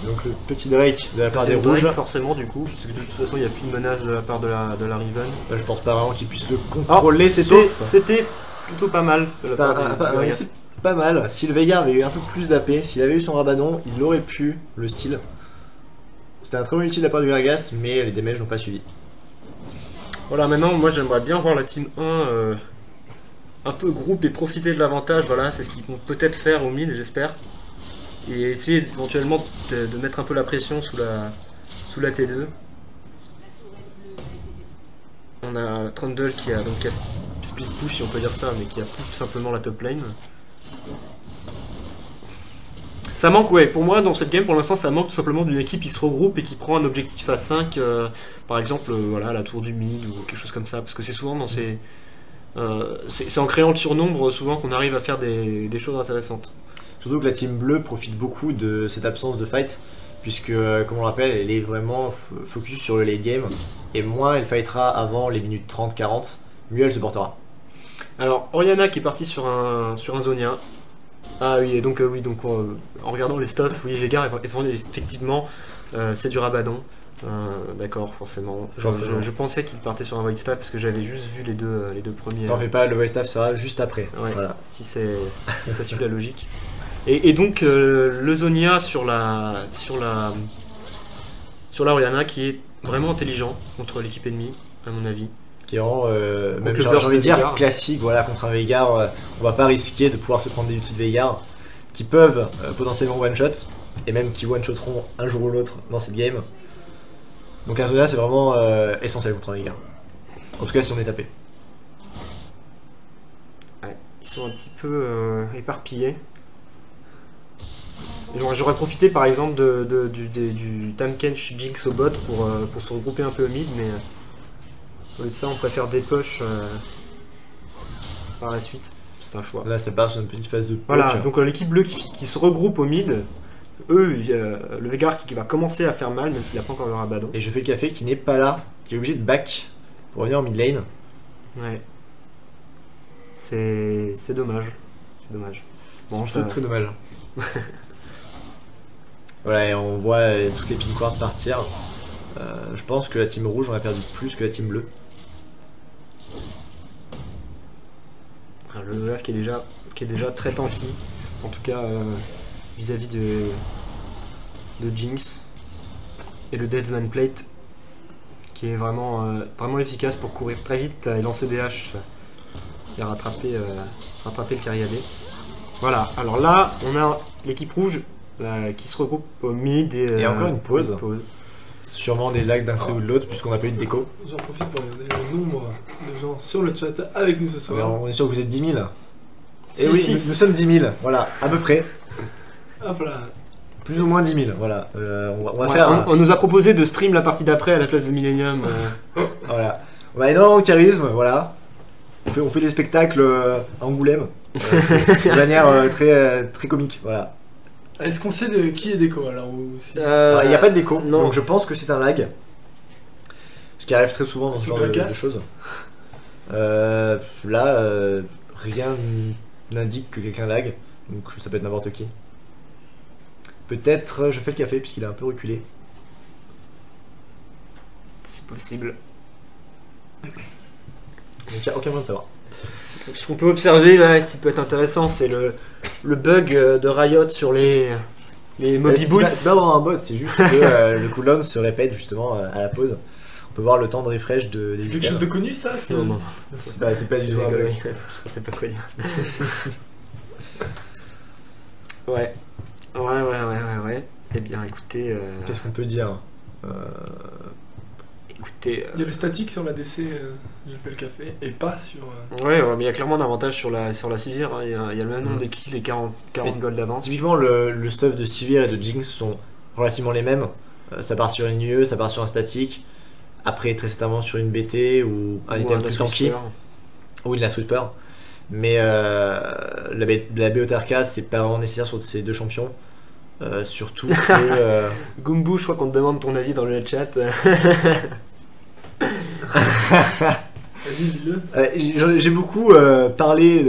Donc le petit Drake de la part des Deuxième rouges. Drake, forcément du coup, parce que de toute façon il n'y a plus de menace de la part de la Riven. Là, je pense pas vraiment qu'il puisse le Oh, contrôler, sauf... c'était plutôt pas mal. de la C'est part un du Gragas. récit pas mal. Si le Veigar avait eu un peu plus d'AP, s'il avait eu son Rabadon, il aurait pu le steal. C'était un très bon ulti de la part du Gragas, mais les damages n'ont pas suivi. Voilà, maintenant moi j'aimerais bien voir la team 1 un peu groupe et profiter de l'avantage. Voilà, c'est ce qu'ils vont peut-être faire au mid, j'espère. Et essayer éventuellement de mettre un peu la pression sous la T2. On a Trundle qui a split push si on peut dire ça, mais qui a tout simplement la top lane. Ça manque, ouais, pour moi dans cette game pour l'instant ça manque tout simplement d'une équipe qui se regroupe et qui prend un objectif à 5, par exemple voilà, la tour du mid ou quelque chose comme ça, parce que c'est souvent dans ces... c'est en créant le surnombre souvent qu'on arrive à faire des choses intéressantes. Surtout que la team bleue profite beaucoup de cette absence de fight, puisque, comme on le rappelle, elle est vraiment focus sur le late game, et moins elle fightera avant les minutes 30-40, mieux elle se portera. Alors, Orianna qui est partie sur un Zonia. Ah oui, et donc, en regardant les stuffs, oui, Veigar, effectivement, c'est du Rabadon. D'accord, forcément. Je pensais qu'il partait sur un Void Staff parce que j'avais juste vu les deux premiers. T'en fais pas, le voice staff sera juste après. Ouais, Voilà. si ça suit la logique. Et donc le Zonia sur la Orianna qui est vraiment intelligent contre l'équipe ennemie, à mon avis. qui est vraiment, même le j'ai burst envie de de dire, Veigar. classique. Voilà, contre un Veigar, on va pas risquer de pouvoir se prendre des ultis de Veigar qui peuvent potentiellement one-shot, et même qui one-shotteront un jour ou l'autre dans cette game. Donc un Zona, c'est vraiment essentiel contre un Veigar. En tout cas, si on est tapé. Ils sont un petit peu éparpillés. Et j'aurais profité par exemple du Tahm-Kench Jinx au bot pour se regrouper un peu au mid, mais au lieu de ça, on préfère des push par la suite. C'est un choix. Là, ça part sur une petite phase de poke. Voilà, donc l'équipe bleue qui se regroupe au mid, eux, le Veigar qui va commencer à faire mal, même s'il n'a pas encore le Rabadon. Et je fais le café qui n'est pas là, qui est obligé de back pour revenir en mid lane. Ouais. C'est dommage. C'est dommage. Bon, C'est très dommage. Voilà, et on voit toutes les pink wards partir. Je pense que la team rouge en a perdu plus que la team bleue. Alors, le Olaf qui est déjà très tanky, en tout cas vis-à-vis de Jinx. Et le Deathman Plate qui est vraiment efficace pour courir très vite et lancer des haches et rattraper le carry AD. Voilà, alors là on a l'équipe rouge qui se regroupe au mid Et encore une pause. Sûrement des lags d'un côté ou de l'autre puisqu'on n'a pas eu de déco. J'en profite pour regarder le nombre de gens sur le chat avec nous ce Mais soir. on est sûr que vous êtes 10 000. Si, Et oui, si. nous sommes 10 000, voilà, à peu près. Hop là. Plus ou moins 10 000, voilà. On va Ouais, faire. on nous a proposé de stream la partie d'après à la place de Millennium. Voilà. On a énormément de charisme, voilà. On fait des spectacles à Angoulême. De manière très comique, voilà. Est-ce qu'on sait de qui est déco alors ou si... Alors, il n'y a pas de déco, non. donc je pense que c'est un lag. Ce qui arrive très souvent dans ce C'est genre Gragas de choses. Rien n'indique que quelqu'un lag, donc ça peut être n'importe qui. Peut-être je fais le café puisqu'il est un peu reculé. C'est possible. Donc il n'y a aucun moyen de savoir. Ce qu'on peut observer là, qui peut être intéressant, c'est le bug de Riot sur les Moby Boots. C'est pas vraiment un bot, c'est juste que le cooldown se répète justement à la pause. On peut voir le temps de refresh des C'est quelque items. chose de connu ça Non, non. C'est pas du tout un Je bug. sais pas quoi dire. Ouais. Ouais. Eh bien, écoutez. Qu'est-ce qu'on peut dire Écoutez. Il y a le statique sur la DC, j'ai fait le café, et pas sur... Ouais, mais il y a clairement un avantage sur la Sivir. Hein. Il y a le même nombre de kills et 40 gold d'avance. Typiquement, le stuff de Sivir et de Jinx sont relativement les mêmes. Ça part sur une UE, ça part sur un statique. Après, très certainement sur une BT ou un item plus tanky. Ou de la sweeper. Mais la BOTRK, c'est pas vraiment nécessaire sur ces deux champions. Surtout que. Gumbu, je crois qu'on te demande ton avis dans le chat. Vas-y, dis-le. J'ai beaucoup parlé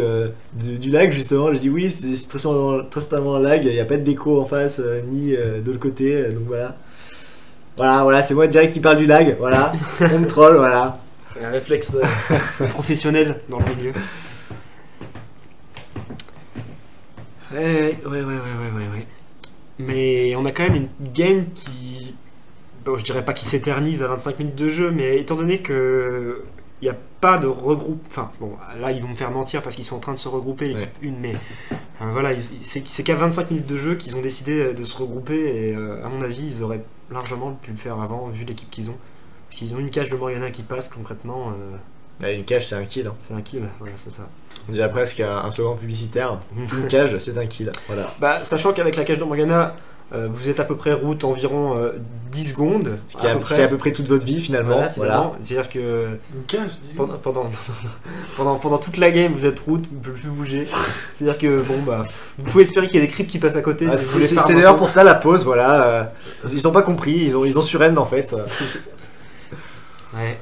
du lag justement. J'ai dit oui, c'est très certainement un lag. Il n'y a pas de déco en face ni de l'autre côté. Donc voilà. Voilà, c'est moi direct qui parle du lag. Voilà, on me troll, voilà. C'est un réflexe professionnel dans le milieu. Ouais. Mais on a quand même une game qui. Bon, je dirais pas qui s'éternise à 25 minutes de jeu, mais étant donné que. Il n'y a pas de regroupe. Enfin, bon, là, ils vont me faire mentir parce qu'ils sont en train de se regrouper, l'équipe 1, mais voilà, c'est qu'à 25 minutes de jeu qu'ils ont décidé de se regrouper, et à mon avis, ils auraient largement pu le faire avant, vu l'équipe qu'ils ont. Parce qu'ils ont une cage de Morgana qui passe, concrètement. Une cage, c'est un kill. Hein. C'est un kill, voilà, c'est ça. On dirait presque un slogan publicitaire. Une cage, c'est un kill. Voilà. Bah, sachant qu'avec la cage de Morgana, vous êtes à peu près route environ 10 secondes. Ce qui est à peu près toute votre vie finalement. Voilà. C'est-à-dire que Une cage, dis pendant toute la game, vous êtes route, vous ne pouvez plus bouger. C'est-à-dire que bon bah, vous pouvez espérer qu'il y a des creeps qui passent à côté. Si vous voulez faire c'est d'ailleurs pour ça la pause, ils n'ont pas compris, ils ont surrend en fait. Ouais.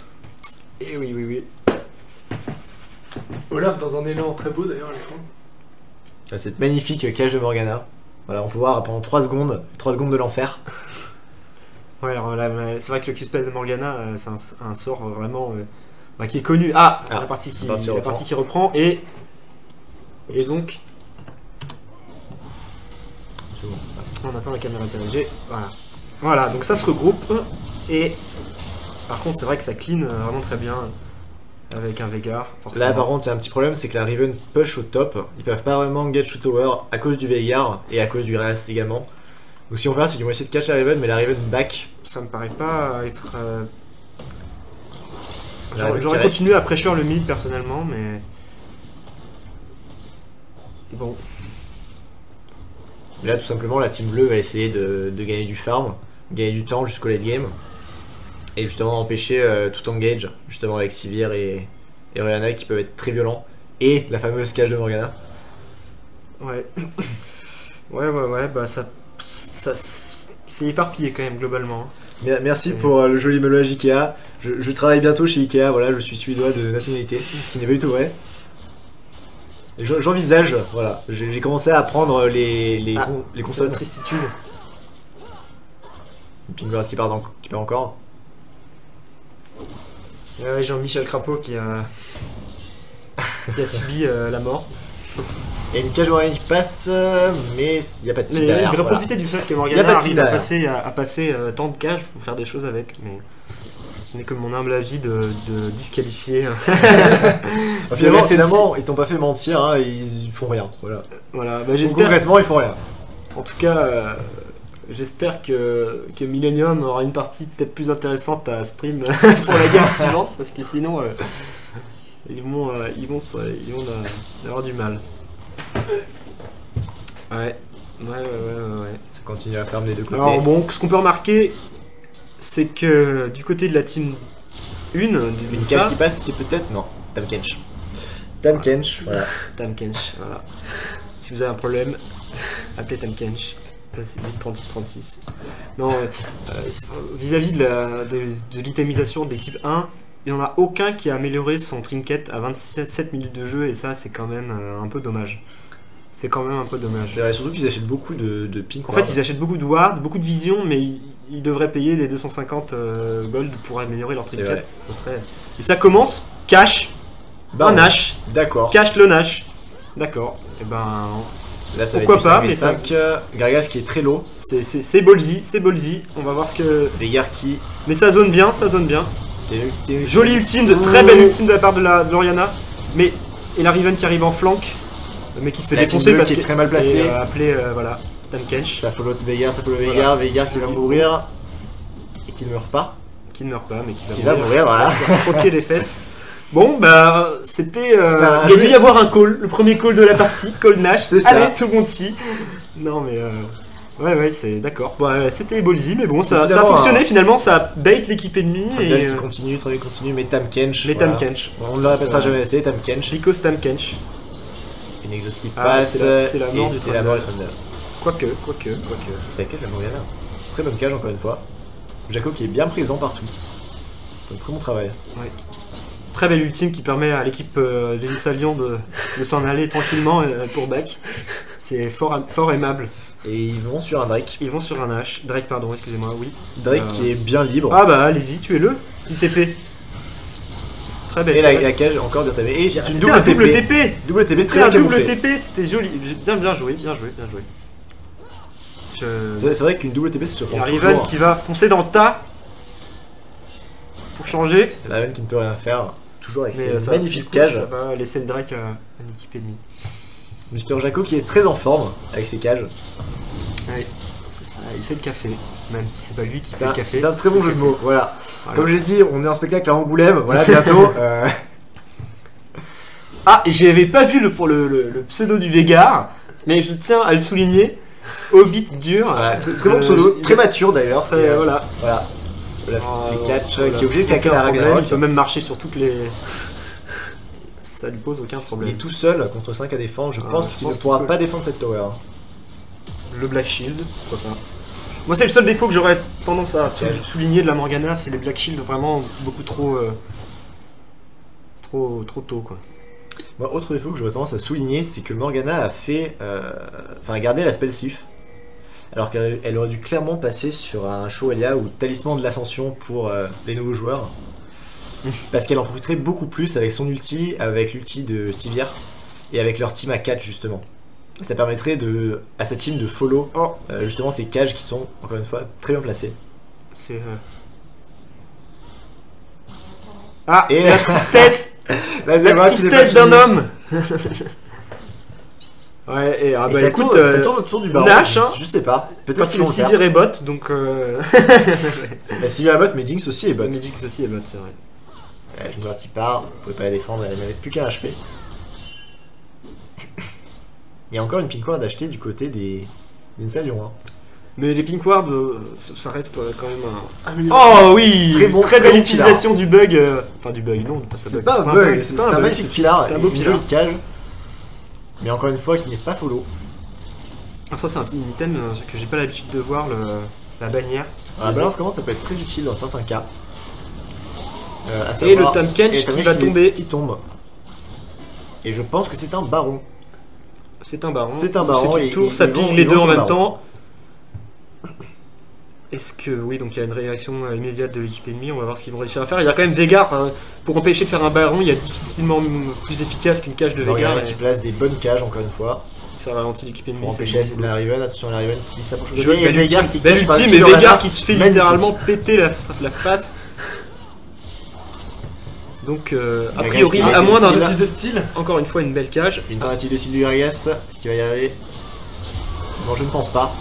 Et oui. Olaf dans un élan très beau d'ailleurs à l'écran. Cette magnifique cage de Morgana. Voilà, on peut voir pendant 3 secondes de l'enfer. Ouais, alors là, c'est vrai que le Q-Spell de Morgana, c'est un sort vraiment qui est connu. La partie qui reprend. Et donc, on attend la caméra dirigée. Voilà, donc ça se regroupe. Et par contre, c'est vrai que ça clean vraiment très bien. avec un Veigar, forcément. Là par contre c'est un petit problème, c'est que la Riven push au top, ils peuvent pas vraiment get shoot tower à cause du Veigar et à cause du Reas également. Donc ce qu'ils vont faire c'est qu'ils vont essayer de catch la Riven, mais la Riven back. Ça me paraît pas être... La Riven J'aurais qui reste. continué à pressure le mid personnellement, mais... Bon. Là tout simplement la team bleue va essayer de gagner du farm, gagner du temps jusqu'au late game. Et justement empêcher tout engage, justement avec Sivir et Orianna qui peuvent être très violents. Et la fameuse cage de Morgana. Ouais. Ouais, bah c'est éparpillé quand même globalement. Merci pour le joli mélange Ikea. Je travaille bientôt chez Ikea, voilà, je suis suédois de nationalité, ce qui n'est pas du tout vrai. J'envisage, voilà, j'ai commencé à apprendre les C'est consonnes. une tristitude. Pingward qui part encore. Ouais, Jean-Michel Crapaud qui a subi la mort. Et une cage Morgana qui passe, mais il n'y a pas de Mais type il derrière. devrait Voilà. profiter du fait que Y a Morgana pas de arrive team à derrière. passer tant de cages pour faire des choses avec, mais ce n'est que mon humble avis de disqualifier. Finalement, ils t'ont pas fait mentir, hein, ils font rien. Voilà. Voilà, bah, Donc, j'espère. concrètement, ils font rien. En tout cas, j'espère que Millennium aura une partie peut-être plus intéressante à stream pour la game suivante, parce que sinon ils vont avoir du mal. Ouais. Ça continue à fermer des deux côtés. Alors bon, ce qu'on peut remarquer, c'est que du côté de la team 1, du Une Vinsa, cage qui passe, c'est peut-être. Non, Tam Kench. Tam Kench, voilà. Tam Kench, voilà. Si vous avez un problème, appelez Tam Kench. C'est 3636. Non, vis-à-vis de l'itemisation de l'équipe 1, il n'y en a aucun qui a amélioré son trinket à 27 minutes de jeu, et ça, c'est quand même un peu dommage. C'est quand même un peu dommage. C'est vrai, surtout qu'ils achètent beaucoup de pink. En fait, ils achètent beaucoup de ward, beaucoup de vision, mais ils devraient payer les 250 gold pour améliorer leur C'est trinket. vrai. Ça serait... Et ça commence, cash, un Nash, D'accord. cash le Nash. D'accord, et ben Là, ça pourquoi va pas, être du 5v5. Gragas qui est très low. c'est ballsy, on va voir ce que... Veigar qui. Mais ça zone bien, ça zone bien. est- Jolie ultime, de très belle ultime de la part de l'Orianna. Mais, et la Riven qui arrive en flank, mais qui se fait La défoncer team bleue parce qui est que- très mal placée. et, appelé, voilà, Tam Kench, Ça follow Veigar, Voilà. Veigar qui va mourir. Et qui ne meurt pas. qui ne meurt pas, mais Qui va mourir, voilà. croquer les fesses. Bon, bah, c'était. C'était un Il y a joli- dû y avoir un call, le premier call de la partie, call Nash. C'est ça. Allez, tout le monde suit. Non, mais. Ouais, c'est d'accord. Bah, c'était ballsy, mais bon, C'est ça a finalement fonctionné finalement, ça bait l'équipe ennemie. Trundle Et, qui continue, Trundle qui continue, mais Tam Kench. les voilà. Tam Kench. On ne le répétera Ça- jamais assez, Tam Kench. Because Tam Kench. Une exhaust qui Ah, passe. c'est la mort et du c'est la mort du Trundle. Trundle. Quoique. C'est laquelle la Morgana? Très bonne cage encore une fois. Jaco qui est bien présent partout. C'est un très bon travail. Ouais. Très belle ultime qui permet à l'équipe d'Elisa Lyon de s'en aller tranquillement pour back. C'est fort aimable. Et ils vont sur un Drake. Ils vont sur un H. Drake, pardon, excusez-moi, oui. Drake qui est bien libre. Ah bah allez-y, tuez-le. C'est TP. Très belle. Et très belle. la cage encore bien tapée. Et c'est une C'était double un double TP. TP. Double TP C'était très un bien double camouflé. TP, c'était joli. Bien joué. C'est vrai qu'une double TP c'est Et surprend Riven toujours. qui va foncer dans le tas pour changer. La Riven qui ne peut rien faire. Toujours avec Mais ses ça, magnifiques c'est cool, cages. ça va laisser le Drake à l'équipe ennemie. Mister Jaco qui est très en forme avec ses cages. Ouais, c'est ça, il fait le café. Même si c'est pas lui qui fait le café. C'est un très bon jeu de mots. Voilà. Voilà. Comme j'ai dit, on est en spectacle à Angoulême. Voilà, bientôt. Ah, j'avais pas vu le pseudo du Veigar, mais je tiens à le souligner. Hobbit dur. Voilà, très bon pseudo, très mature d'ailleurs. Ça, C'est voilà. voilà. Voilà, qui se fait catch, Voilà. qui est obligé de claquer Aucun la problème, Ragnarok. il peut même marcher sur toutes les. Ça lui pose aucun Il problème. est tout seul contre 5 à défendre. Je Ah, pense je qu'il pense ne pourra qu'il peut. pas défendre cette tower. Le Black Shield, pourquoi pas. Moi, c'est le seul défaut que j'aurais tendance à Ok. souligner de la Morgana, c'est les Black Shield vraiment beaucoup trop. Trop tôt, quoi. Moi, autre défaut que j'aurais tendance à souligner, c'est que Morgana a fait. Enfin, a gardé la spell Sif. Alors qu'elle aurait dû clairement passer sur un show Elia ou talisman de l'ascension pour les nouveaux joueurs. Parce qu'elle en profiterait beaucoup plus avec son ulti, avec l'ulti de Sivir et avec leur team à 4 justement. Ça permettrait à sa team de follow Oh, justement ces cages qui sont encore une fois très bien placées. c'est. Ah, Et- c'est la tristesse. Vas-y, La moi, c'est pas tristesse d'un fini. homme. Ouais, et Et bah ça écoute, tourne, ça tourne autour du baron. Nash, je, hein. je sais pas. Peut-être parce qu'ils que vont le faire. Sivir est bot, donc Bah, Sivir est bot, mais Jinx aussi est bot. Magic aussi est bot, c'est vrai. Je vois qui part, vous pouvez pas la défendre, elle n'avait plus qu'un HP. Il y a encore une pink ward acheter du côté des Salions. Hein. Mais les pink wards, ça reste quand même un... Amélioration. Oh oui, Très bon- très très belle bon utilisation du bug. Enfin du bug, non, C'est pas un bug, c'est un magnifique pilar, C'est un beau une pilar. jolie cage. Mais encore une fois, qui n'est pas follow. Alors ça c'est un item que j'ai pas l'habitude de voir, la bannière. La balance commande, ça peut être très utile dans certains cas. À Et le savoir- Tam Kench et le qui Tam va Kench tomber. Qui tombe. Et je pense que c'est un baron. C'est un baron. C'est un baron, C'est une et- tour, et ça ils vont- ping les ils deux vont en sur le même baron. temps. Est-ce que oui, donc il y a une réaction immédiate de l'équipe ennemie, on va voir ce qu'ils vont réussir à faire. Il y a quand même Veigar, hein. Pour empêcher de faire un baron, il y a difficilement plus efficace qu'une cage de Veigar. Veigar Et qui place des bonnes cages encore une fois. ça ralentit l'équipe ennemie. Pour c'est empêcher bon. la Riven, attention à la Riven qui s'approche de Joli, lui. Et belle Veigar ultime, qui belle cache par ultime, et dessus Veigar Lorana. qui se fait Magnifique. littéralement péter la face. Donc a Gragas priori, qui à arrête moins le d'un style. Style de style. encore une fois une belle cage. Une tentative de style du Gragas, est-ce qu'il va y arriver? Non, je ne pense pas.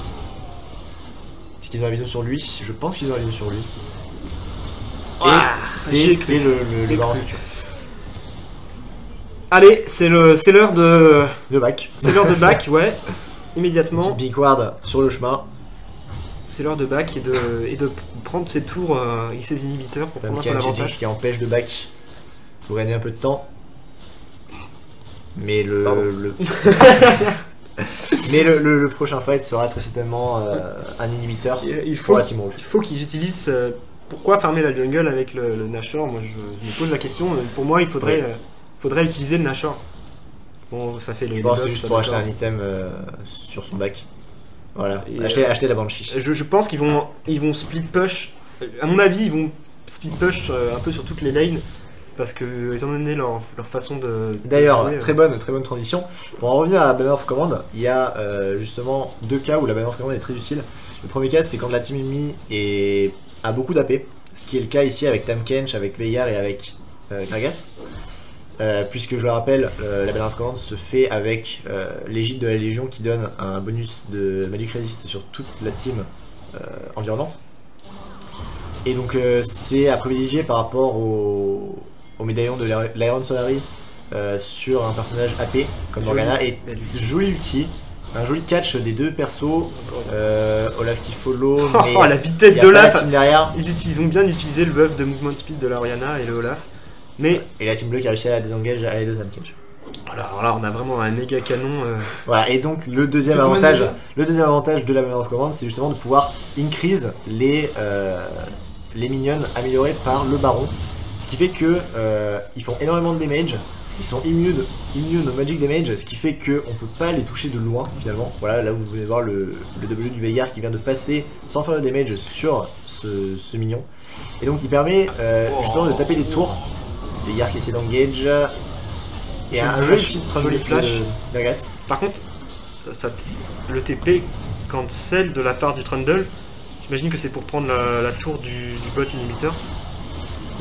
Est-ce qu'ils ont la vision sur lui? Je pense qu'ils ont la vision sur lui. Ah, Et j'ai c'est cru. le J'ai baron cru. futur. Allez, c'est l'heure de Le bac. back, ouais. Immédiatement, Petite big ward sur le chemin. c'est l'heure de back et de prendre ses tours et ses inhibiteurs pour Tam prendre un peu Kench et Jinx l'avantage. qui empêche de back pour gagner un peu de temps. Mais Pardon. Mais le prochain fight sera très certainement un inhibiteur Il pour faut la Team Rouge. il faut qu'ils utilisent. Pourquoi farmer la jungle avec le Nashor? Moi, je me pose la question. Pour moi, il faudrait utiliser le Nashor. Bon, ça fait les Je pense que buffs, c'est juste ça pour d'accord. acheter un item sur son back. Voilà, Et, acheter la Banshee. Je pense qu'ils vont split push. À mon avis, ils vont split push un peu sur toutes les lanes. Parce que, étant donné leur façon de. D'ailleurs, jouer, très bonne transition. Pour en revenir à la banner of command, il y a justement deux cas où la banner of command est très utile. Le premier cas, c'est quand la team ennemie a beaucoup d'AP, ce qui est le cas ici avec Tam Kench, avec Veigar et avec Gragas. Puisque je le rappelle, la banner of command se fait avec l'égide de la Légion qui donne un bonus de Magic Resist sur toute la team environnante. Et donc c'est à privilégier par rapport au médaillon de l'Iron Solari sur un personnage AP comme Joli. Morgana. Et joli ulti, un joli catch des deux persos. Olaf qui follow, mais Oh, la vitesse il y a pas la d'Olaf! team derrière. Ils ont bien utilisé le buff de movement speed de l'Ariana et le Olaf. Mais Et la team bleue qui a réussi à désengage à les deux Tam Kench. alors là, on a vraiment un méga canon. Voilà, et donc le deuxième C'est combien avantage, déjà de la banner of command, c'est justement de pouvoir increase les minions améliorés par le baron. Ce qui fait que ils font énormément de damage, ils sont immunes au magic damage, ce qui fait qu'on peut pas les toucher de loin finalement. Voilà, là vous venez voir le W du Veigar qui vient de passer sans faire de damage sur ce minion. Et donc il permet justement de taper les tours. Veigar qui essaie d'engage. Et un joli petit joli flash. de Gragas. Par contre, le TP cancel de la part du Trundle. J'imagine que c'est pour prendre la tour du bot inhibiteur.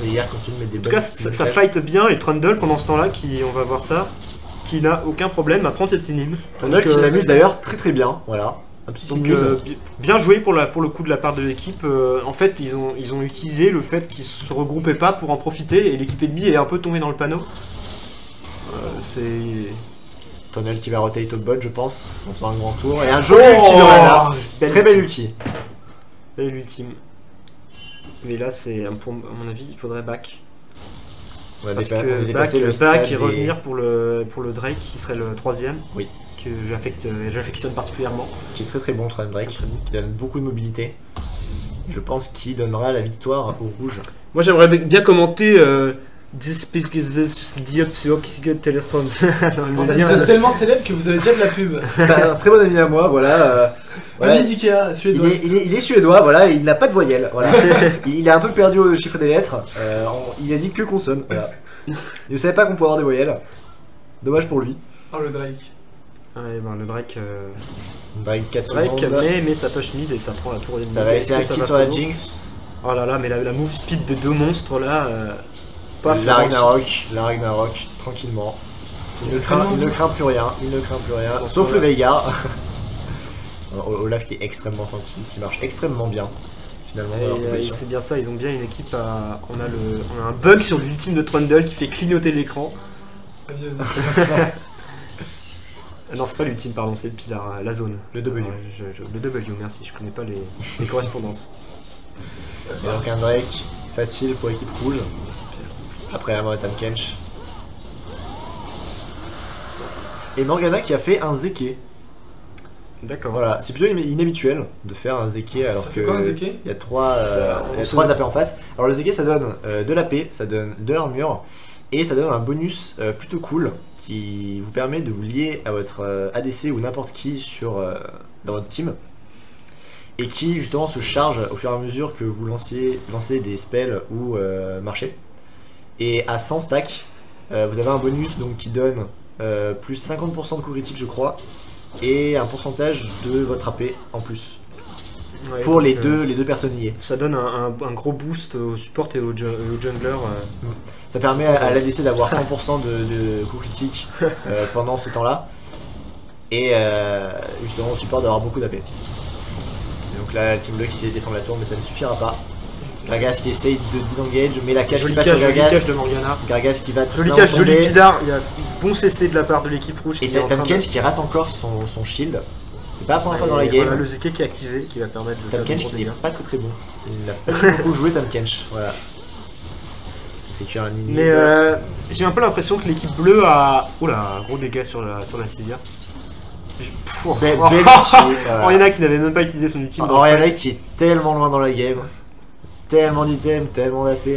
Veigar continue de mettre des En tout cas, ça fight bien et le Trundle pendant ce temps-là, on va voir ça, qui n'a aucun problème à prendre cette inhib. Trundle qui s'amuse d'ailleurs très bien, voilà. Un petit Donc signe. bien joué pour le coup de la part de l'équipe. En fait, ils ont utilisé le fait qu'ils se regroupaient pas pour en profiter et l'équipe ennemie est un peu tombée dans le panneau. C'est Tunnel qui va rotate au bot, je pense, en faisant un grand tour. Et un joli ulti de Rana. Très belle ulti. belle ultime. Mais là, c'est à mon avis, il faudrait back. On a Parce on a que dépassé back stade et des- revenir pour le Drake qui serait le troisième. Oui. Que j'affectionne particulièrement. Qui est très bon, Trend Drake, qui donne beaucoup de mobilité. Je pense qu'il donnera la victoire au rouge. Moi, j'aimerais bien commenter. This speak is this téléphone. C'est tellement célèbre que vous avez déjà de la pub. C'est un très bon ami à moi, voilà. Voilà. Oli d'Ikea, Il suédois. est suédois, voilà, il n'a pas de voyelle. Voilà. Il est un peu perdu au chiffre des lettres. Il a dit que consonne. Voilà. Il ne savait pas qu'on pouvait avoir des voyelles. Dommage pour lui. Oh le Drake. Ouais, ben, le Drake. Drake 4 Drake secondes. mais ça push mid et ça prend la tour ennemie. Ça va Est-ce essayer que un ça kill va sur la follow Jinx. Oh là là, mais la move speed de deux monstres là. Paf, la Ragnarok, tranquillement. Il ne craint plus rien, sauf le Veigar. Olaf qui est extrêmement tranquille, qui marche extrêmement bien, finalement. Et c'est bien ça, ils ont bien une équipe à... On a un bug sur l'ultime de Trundle qui fait clignoter l'écran. Non, c'est pas l'ultime, pardon, c'est le pilar, la zone. Le W. Le W, merci, je connais pas les correspondances. Et donc un Drake facile pour l'équipe rouge. Après la mort de Tahm Kench. Et Morgana qui a fait un Zeke. D'accord. Voilà, c'est plutôt inhabituel de faire un Zeke alors Ça que fait quoi un Zeke ? il y a trois AP en face. Alors le Zeke ça donne de l'AP, ça donne de l'armure et ça donne un bonus plutôt cool qui vous permet de vous lier à votre ADC ou n'importe qui dans votre team et qui justement se charge au fur et à mesure que vous lancez des spells ou marchez. Et à 100 stacks, vous avez un bonus donc, qui donne plus 50% de coup critique je crois et un pourcentage de votre AP en plus. Ouais, pour les deux personnes liées. Ça donne un gros boost au support et au jungler. Ça permet à l'ADC d'avoir 100% de coups critiques pendant ce temps-là. Et justement au support d'avoir beaucoup d'AP. Donc là, la team bleu qui essaie de défendre la tour, mais ça ne suffira pas. Gragas qui essaye de disengage, mais la cage qui passe sur Gragas. De Morgana. Gragas qui va joli cache, joli Pidar. Il y a bon CC de la part de l'équipe rouge. Et Tahm Kench qui rate encore son shield. C'est pas la première fois dans la game. Voilà le Zeke qui est activé, qui va permettre de Tahm Kench qui n'est pas très bon. Il n'a pas beaucoup joué Tahm Kench. Voilà. Ça sécure un inhibi. Mais j'ai un peu l'impression que l'équipe bleue a. Oula, gros dégâts sur la Sylvia. Orianna qui n'avait même pas utilisé son ultime. Orianna qui est tellement loin dans la game. Tellement d'items, tellement d'AP.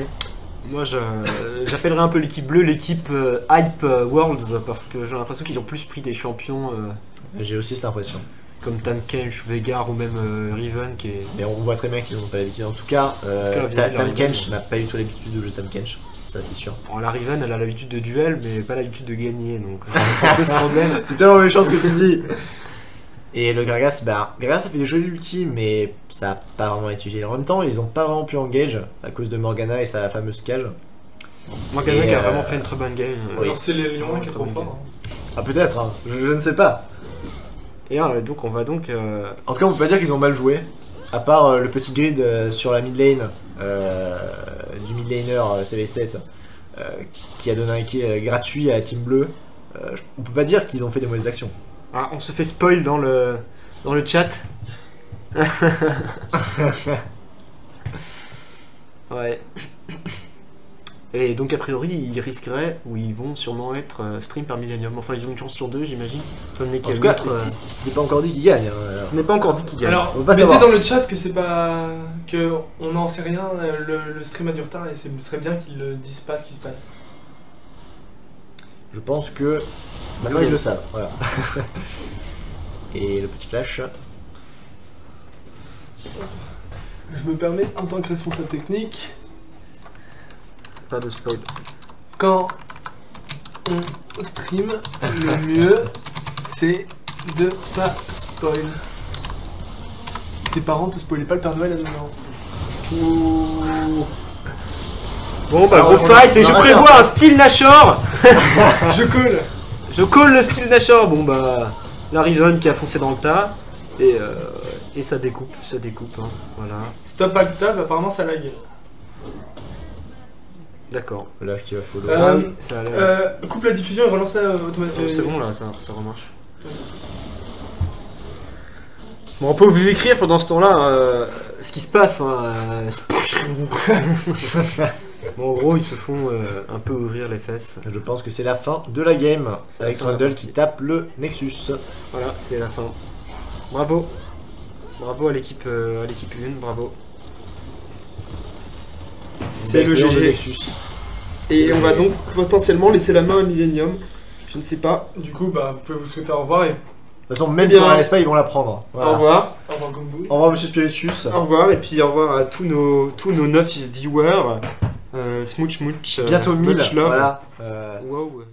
Moi j'appellerais un peu l'équipe bleue l'équipe Hype Worlds parce que j'ai l'impression qu'ils ont plus pris des champions. J'ai aussi cette impression. Comme Tahm Kench, Veigar ou même Riven qui est... Mais on voit très bien qu'ils n'ont pas l'habitude. En tout cas, Tahm Kench n'a pas du tout l'habitude de jouer Tahm Kench. Ça c'est sûr. Bon, la Riven elle a l'habitude de duel mais pas l'habitude de gagner donc c'est un peu ce problème. C'est tellement méchant ce que tu dis. Et le Gragas, Gragas ça fait des jolis ultis mais ça n'a pas vraiment été utile. En même temps ils n'ont pas vraiment pu engage à cause de Morgana et sa fameuse cage. Morgana qui a vraiment fait une très bonne game. Oui. Alors c'est les Lions qui est trop fort. Ah peut-être, hein. Je ne sais pas. Et donc on va donc... En tout cas on peut pas dire qu'ils ont mal joué. À part le petit grid sur la mid lane du mid laner CV7 qui a donné un kill gratuit à la team bleue. On peut pas dire qu'ils ont fait des mauvaises actions. Ah, on se fait spoil dans le chat. Ouais. Et donc a priori ils risqueraient, ou ils vont sûrement être stream par Millennium. Enfin ils ont une chance sur deux j'imagine. En tout cas, c'est pas encore dit qu'ils gagnent. Ce n'est pas encore dit qu'ils gagnent. Alors, mettez dans le chat que c'est pas... que on n'en sait rien, le stream a du retard et ce serait bien qu'ils ne disent pas ce qui se passe. Je pense que... Maintenant ils le savent, voilà. Et le petit flash. Je me permets, en tant que responsable technique... Pas de spoil. Quand on stream, le mieux c'est de pas spoil. Tes parents te spoilaient pas le Père Noël à 2 ans. Bon bah gros fight et je prévois un style Nashor. Je colle le style Nashor. Bon bah la Riven qui a foncé dans le tas et ça découpe hein. Voilà. Stop active, apparemment ça lag. D'accord. Là qui va follow. Coupe la diffusion et relance-la automatiquement. C'est bon là, ça remarche. Bon, on peut vous écrire pendant ce temps-là ce qui se passe. Hein, bon, en gros, ils se font un peu ouvrir les fesses. Je pense que c'est la fin de la game. Avec Trundle qui tape le Nexus. Voilà, c'est la fin. Bravo. Bravo à l'équipe 1, bravo. C'est le GG. Et on va donc potentiellement laisser la main à Millennium. Je ne sais pas. Du coup, bah, vous pouvez vous souhaiter au revoir. Et... De toute façon, même si on la laisse pas, ils vont la prendre. Voilà. Au revoir. Au revoir, Gombo. Au revoir, Monsieur Spiritus. Au revoir, et puis au revoir à tous nos 9 viewers. Smooch, bientôt 1000. Love. Voilà. Wow,